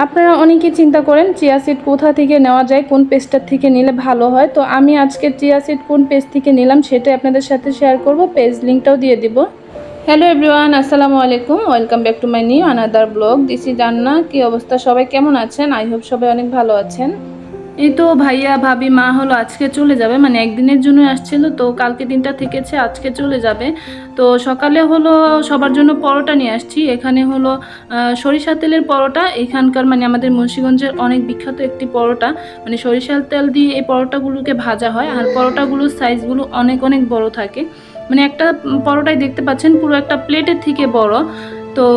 আপনারা অনেকেই চিন্তা করেন চিয়া সিড কোথা থেকে নেওয়া যায়, কোন পেজটার থেকে নিলে ভালো হয়। তো আমি আজকে চিয়া সিড কোন পেজ থেকে নিলাম সেটাই আপনাদের সাথে শেয়ার করব, পেজ লিঙ্কটাও দিয়ে দিব। হ্যালো এভরিওয়ান, আসসালামু আলাইকুম, welcome back to my new another blog. This is জান্না। কি অবস্থা সবাই, কেমন আছেন? আই হোপ সবাই অনেক ভালো আছেন। এই তো ভাইয়া ভাবি মা হলো আজকে চলে যাবে, মানে একদিনের জন্য আসছিল, তো কালকে দিনটা থেকেছে, আজকে চলে যাবে। তো সকালে হলো সবার জন্য পরোটা নিয়ে আসছি। এখানে হলো সরিষা তেলের পরোটা, এখানকার মানে আমাদের মুন্সিগঞ্জের অনেক বিখ্যাত একটি পরোটা। মানে সরিষার তেল দিয়ে এই পরোটাগুলোকে ভাজা হয়, আর পরোটাগুলোর সাইজগুলো অনেক অনেক বড় থাকে। মানে একটা পরোটাই দেখতে পাচ্ছেন পুরো একটা প্লেটের থেকে বড়। তো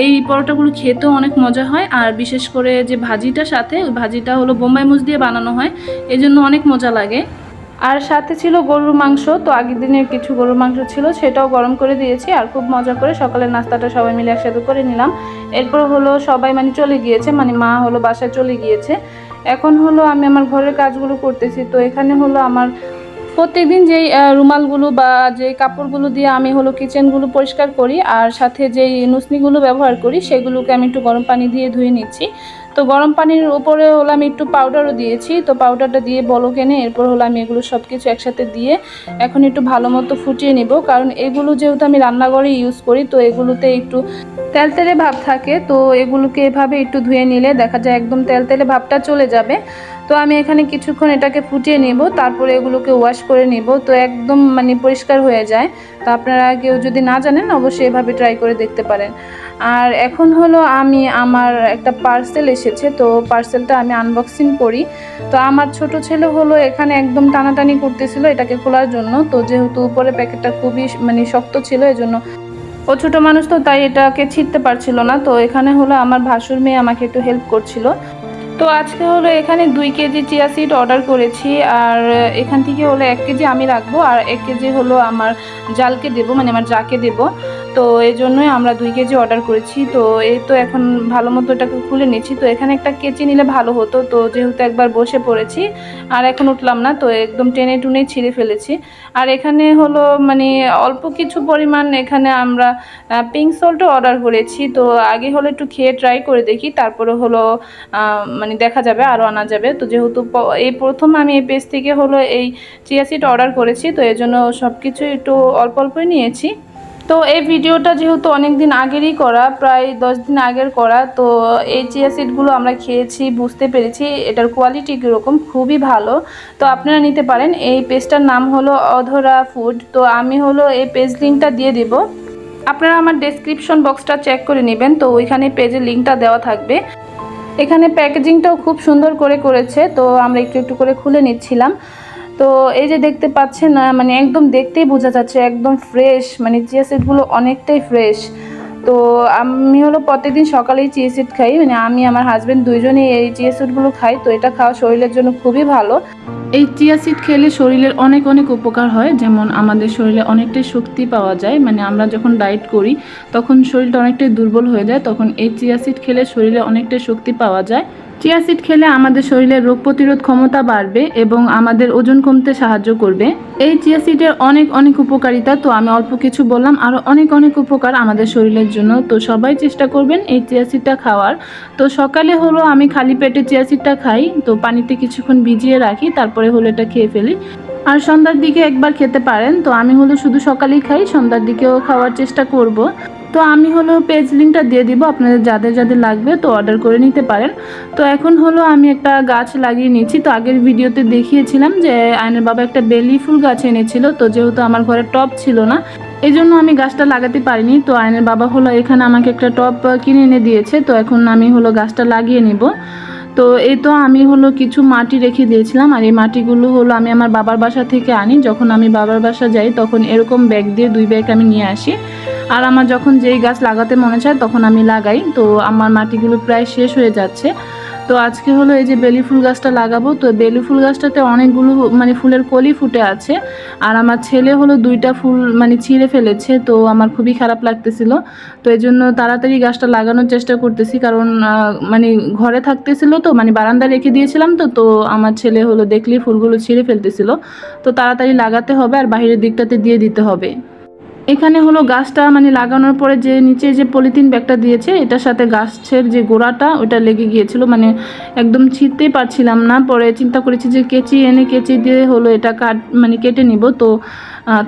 এই পরোটাগুলো খেতেও অনেক মজা হয়, আর বিশেষ করে যে ভাজিটা সাথে, ওই ভাজিটা হলো বোম্বাই মরিচ দিয়ে বানানো হয়, এই জন্য অনেক মজা লাগে। আর সাথে ছিল গরুর মাংস, তো আগের দিনের কিছু গরুর মাংস ছিল, সেটাও গরম করে দিয়েছি। আর খুব মজা করে সকালের নাস্তাটা সবাই মিলে একসাথে করে নিলাম। এরপর হলো সবাই মানে চলে গিয়েছে, মানে মা হলো বাসায় চলে গিয়েছে। এখন হলো আমি আমার ঘরের কাজগুলো করতেছি। তো এখানে হলো আমার প্রত্যেকদিন যেই রুমালগুলো বা যেই কাপড়গুলো দিয়ে আমি হলো কিচেনগুলো পরিষ্কার করি, আর সাথে যেই নুসনিগুলো ব্যবহার করি সেগুলোকে আমি একটু গরম পানি দিয়ে ধুয়ে নিচ্ছি। তো গরম পানির উপরে হলো আমি একটু পাউডারও দিয়েছি, তো পাউডারটা দিয়ে বলক এনে এরপর হলো আমি এগুলো সব কিছু একসাথে দিয়ে এখন একটু ভালো মতো ফুটিয়ে নিব। কারণ এগুলো যেহেতু আমি রান্নাঘরে ইউজ করি, তো এগুলোতে একটু তেলতেলে ভাব থাকে, তো এগুলোকে এভাবে একটু ধুয়ে নিলে দেখা যায় একদম তেলতেলে ভাবটা চলে যাবে। তো আমি এখানে কিছুক্ষণ এটাকে ফুটিয়ে নেব, তারপরে এগুলোকে ওয়াশ করে নেব, তো একদম মানে পরিষ্কার হয়ে যায়। তো আপনারা কেউ যদি না জানেন অবশ্যই এভাবে ট্রাই করে দেখতে পারেন। আর এখন হলো আমি আমার একটা পার্সেল এসেছে, তো পার্সেলটা আমি আনবক্সিং করি। তো আমার ছোট ছেলে হলো এখানে একদম টানাটানি করতেছিল এটাকে খোলার জন্য, তো যেহেতু উপরে প্যাকেটটা খুবই মানে শক্ত ছিল, এজন্য ও ছোটো মানুষ তো তাই এটাকে ছিঁড়তে পারছিল না। তো এখানে হলো আমার ভাসুর মেয়ে আমাকে একটু হেল্প করছিল। তো আজকে হলো এখানে 2 কেজি চিয়া সিড অর্ডার করেছি, আর এখান থেকে হলো 1 কেজি আমি রাখবো, আর 1 কেজি হলো আমার জালকে দেবো, মানে আমার যাকে দেবো। তো এই জন্যই আমরা 2 কেজি অর্ডার করেছি। তো এই তো এখন ভালো মতো এটাকে খুলে নিচ্ছি। তো এখানে একটা কেচি নিলে ভালো হতো, তো যেহেতু একবার বসে পড়েছি আর এখন উঠলাম না, তো একদম টেনে টুনেই ছিঁড়ে ফেলেছি। আর এখানে হলো মানে অল্প কিছু পরিমাণ এখানে আমরা পিঙ্ক সল্টও অর্ডার করেছি। তো আগে হলো একটু খেয়ে ট্রাই করে দেখি, তারপরে হলো মানে দেখা যাবে আরও আনা যাবে। তো যেহেতু এই প্রথম আমি এই পেজ থেকে হলো এই চিয়া সিড অর্ডার করেছি, তো এই জন্য সব কিছু একটু অল্প অল্পই নিয়েছি। তো এই ভিডিওটা যেহেতু অনেক দিন আগেরই করা, প্রায় 10 দিন আগের করা, তো এই চিয়া সিডগুলো আমরা খেয়েছি, বুঝতে পেরেছি এটার কোয়ালিটি কীরকম, খুবই ভালো। তো আপনারা নিতে পারেন। এই পেজটার নাম হলো অধরা ফুড। তো আমি হলো এই পেজ লিঙ্কটা দিয়ে দিব, আপনারা আমার ডেসক্রিপশন বক্সটা চেক করে নেবেন, তো ওইখানে পেজের লিঙ্কটা দেওয়া থাকবে। এখানে প্যাকেজিংটাও খুব সুন্দর করে করেছে, তো আমরা একটু একটু করে খুলে নিচ্ছিলাম। তো এই যে দেখতে পাচ্ছেন মানে একদম দেখতেই বোঝা যাচ্ছে একদম ফ্রেশ, মানে চিয়া সিডগুলো অনেকটাই ফ্রেশ। তো আমি হলো প্রত্যেকদিন সকালেই চিয়া সিড খাই, মানে আমি আমার হাজব্যান্ড দুইজনেই এই চিয়া সিডগুলো খাই। তো এটা খাওয়া শরীরের জন্য খুবই ভালো। এই চিয়া সিড খেলে শরীরের অনেক অনেক উপকার হয়, যেমন আমাদের শরীরে অনেকটাই শক্তি পাওয়া যায়। মানে আমরা যখন ডায়েট করি তখন শরীরটা অনেকটাই দুর্বল হয়ে যায়, তখন এই চিয়া সিড খেলে শরীরে অনেকটাই শক্তি পাওয়া যায়। চিয়া সিড খেলে আমাদের শরীরের রোগ প্রতিরোধ ক্ষমতা বাড়বে এবং আমাদের ওজন কমতে সাহায্য করবে। এই চিয়া সিডের অনেক অনেক উপকারিতা, তো আমি অল্প কিছু বললাম, আরও অনেক অনেক উপকার আমাদের শরীরের জন্য। তো সবাই চেষ্টা করবেন এই চিয়া সিডটা খাওয়ার। তো সকালে হলো আমি খালি পেটে চিয়া সিডটা খাই, তো পানিতে কিছুক্ষণ ভিজিয়ে রাখি, তারপরে হলো এটা খেয়ে ফেলি। আর সন্ধ্যার দিকে একবার খেতে পারেন। তো আমি হলো শুধু সকালেই খাই, সন্ধ্যার দিকেও খাওয়ার চেষ্টা করব। তো আমি হলো পেজ লিঙ্কটা দিয়ে দিব, আপনাদের যাদের যাদের লাগবে তো অর্ডার করে নিতে পারেন। তো এখন হলো আমি একটা গাছ লাগিয়ে নিচ্ছি। তো আগের ভিডিওতে দেখিয়েছিলাম যে আয়নের বাবা একটা বেলি ফুল গাছ এনেছিল, তো যেহেতু আমার ঘরে টব ছিল না এই জন্য আমি গাছটা লাগাতে পারিনি। তো আয়নের বাবা হলো এখানে আমাকে একটা টব কিনে এনে দিয়েছে, তো এখন আমি হলো গাছটা লাগিয়ে নিব। তো এই তো আমি হলো কিছু মাটি রেখে দিয়েছিলাম, আর এই মাটিগুলো হলো আমি আমার বাবার বাসা থেকে আনি। যখন আমি বাবার বাসা যাই তখন এরকম ব্যাগ দিয়ে 2 ব্যাগ আমি নিয়ে আসি, আর আমার যখন যেই গাছ লাগাতে মনে চায় তখন আমি লাগাই। তো আমার মাটিগুলো প্রায় শেষ হয়ে যাচ্ছে। তো আজকে হলো এই যে বেলি ফুল গাছটা লাগাবো। তো বেলি ফুল গাছটাতে অনেকগুলো মানে ফুলের কলি ফুটে আছে, আর আমার ছেলে হলো 2টা ফুল মানে ছিঁড়ে ফেলেছে, তো আমার খুবই খারাপ লাগতেছিল। তো এই জন্য তাড়াতাড়ি গাছটা লাগানোর চেষ্টা করতেছি, কারণ মানে ঘরে থাকতেছিল, তো মানে বারান্দায় রেখে দিয়েছিলাম, তো আমার ছেলে হলো দেখলেই ফুলগুলো ছিঁড়ে ফেলতেছিল। তো তাড়াতাড়ি লাগাতে হবে আর বাইরের দিকটাতে দিয়ে দিতে হবে। এখানে হলো গাছটা মানে লাগানোর পরে যে নিচে যে পলিথিন ব্যাগটা দিয়েছে এটার সাথে গাছের যে গোড়াটা ওটা লেগে গিয়েছিল, মানে একদম ছিঁড়তেই পারছিলাম না। পরে চিন্তা করেছি যে কেচি দিয়ে হলো এটা মানে কেটে নিব। তো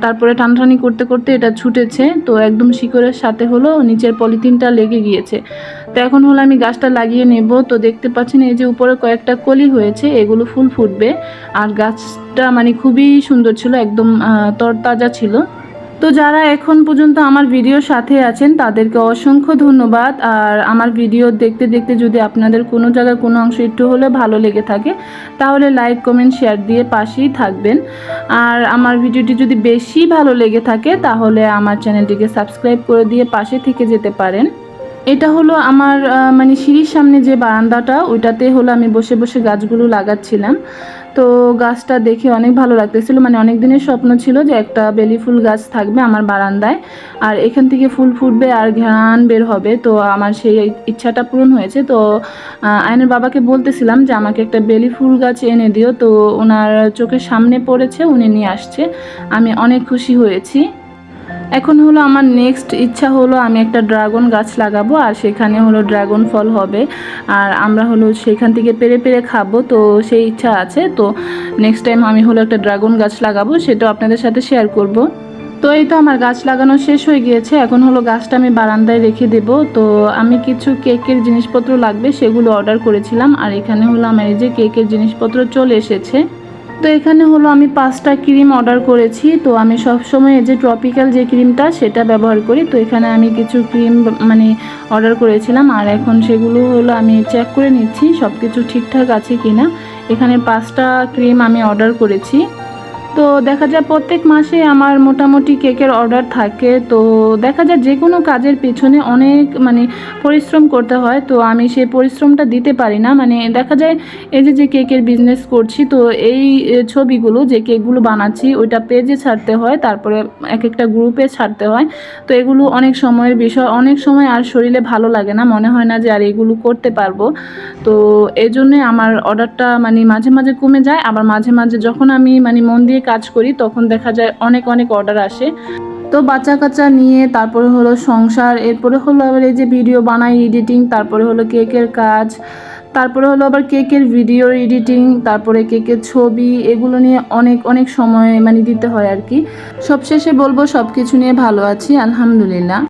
তারপরে টানটানি করতে করতে এটা ছুটেছে, তো একদম শিকড়ের সাথে হলো নিচের পলিথিনটা লেগে গিয়েছে। তো এখন হলো আমি গাছটা লাগিয়ে নেব। তো দেখতে পাচ্ছেন এই যে উপরে কয়েকটা কলি হয়েছে, এগুলো ফুল ফুটবে। আর গাছটা মানে খুবই সুন্দর ছিল, একদম তরতাজা ছিল। তো যারা এখন পর্যন্ত আমার ভিডিওর সাথে আছেন তাদেরকে অসংখ্য ধন্যবাদ। আর আমার ভিডিও দেখতে দেখতে যদি আপনাদের কোনো জায়গায় কোনো অংশ একটু হলে ভালো লেগে থাকে তাহলে লাইক কমেন্ট শেয়ার দিয়ে পাশেই থাকবেন। আর আমার ভিডিওটি যদি বেশি ভালো লেগে থাকে তাহলে আমার চ্যানেলটিকে সাবস্ক্রাইব করে দিয়ে পাশে থেকে যেতে পারেন। এটা হলো আমার মানে সিঁড়ির সামনে যে বারান্দাটা, ওইটাতে হলো আমি বসে বসে গাছগুলো লাগাচ্ছিলাম। তো গাছটা দেখে অনেক ভালো লাগতেছিল, মানে অনেক দিনের স্বপ্ন ছিল যে একটা বেলি ফুল গাছ থাকবে আমার বারান্দায়, আর এখান থেকে ফুল ফুটবে আর ঘ্রাণ বের হবে। তো আমার সেই ইচ্ছাটা পূরণ হয়েছে। তো আয়নের বাবাকে বলতেছিলাম যে আমাকে একটা বেলি ফুল গাছ এনে দিও, তো ওনার চোখের সামনে পড়েছে, উনি নিয়ে আসছে। আমি অনেক খুশি হয়েছি। এখন হলো আমার নেক্সট ইচ্ছা হলো আমি একটা ড্রাগন গাছ লাগাবো, আর সেখানে হলো ড্রাগন ফল হবে, আর আমরা হলো সেখান থেকে পেরে পেরে খাবো। তো সেই ইচ্ছা আছে। তো নেক্সট টাইম আমি হলো একটা ড্রাগন গাছ লাগাবো, সেটাও আপনাদের সাথে শেয়ার করব। তো এই তো আমার গাছ লাগানো শেষ হয়ে গিয়েছে। এখন হলো গাছটা আমি বারান্দায় রেখে দেব। তো আমি কিছু কেকের জিনিসপত্র লাগবে সেগুলো অর্ডার করেছিলাম, আর এখানে হলো আমার এই যে কেকের জিনিসপত্র চলে এসেছে। তো এখানে হলো আমি 5টা ক্রিম অর্ডার করেছি। তো আমি সবসময় এই যে ট্রপিক্যাল যে ক্রিমটা সেটা ব্যবহার করি। তো এখানে আমি কিছু ক্রিম মানে অর্ডার করেছিলাম, আর এখন সেগুলো হলো আমি চেক করে নিচ্ছি সব কিছু ঠিকঠাক আছে কিনা। এখানে 5টা ক্রিম আমি অর্ডার করেছি। তো দেখা যায় প্রত্যেক মাসে আমার মোটামুটি কেকের অর্ডার থাকে। তো দেখা যায় যে কোনো কাজের পেছনে অনেক মানে পরিশ্রম করতে হয়, তো আমি সেই পরিশ্রমটা দিতে পারি না। মানে দেখা যায় এই যে কেকের বিজনেস করছি, তো এই ছবিগুলো যে কেকগুলো বানাচ্ছি ওইটা পেজে ছাড়তে হয়, তারপরে এক একটা গ্রুপে ছাড়তে হয়। তো এগুলো অনেক সময়ের বিষয়, অনেক সময় আর শরীরে ভালো লাগে না, মনে হয় না যে আর এগুলো করতে পারবো। তো এই জন্যে আমার অর্ডারটা মানে মাঝে মাঝে কমে যায়, আবার মাঝে মাঝে যখন আমি মানে মন দিয়ে কাজ করি তখন দেখা যায় অনেক অনেক অর্ডার আসে। তো বাচ্চা কাচ্চা নিয়ে তারপরে হলো সংসার, এরপরে হলো আবার এই যে ভিডিও বানাই এডিটিং, তারপরে হলো কেকের কাজ, তারপরে হলো আবার কেকের ভিডিও এডিটিং, তারপরে কেকের ছবি, এগুলো নিয়ে অনেক অনেক সময় মানে দিতে হয় আর কি। সবশেষে বলবো সব কিছু নিয়ে ভালো আছি, আলহামদুলিল্লাহ।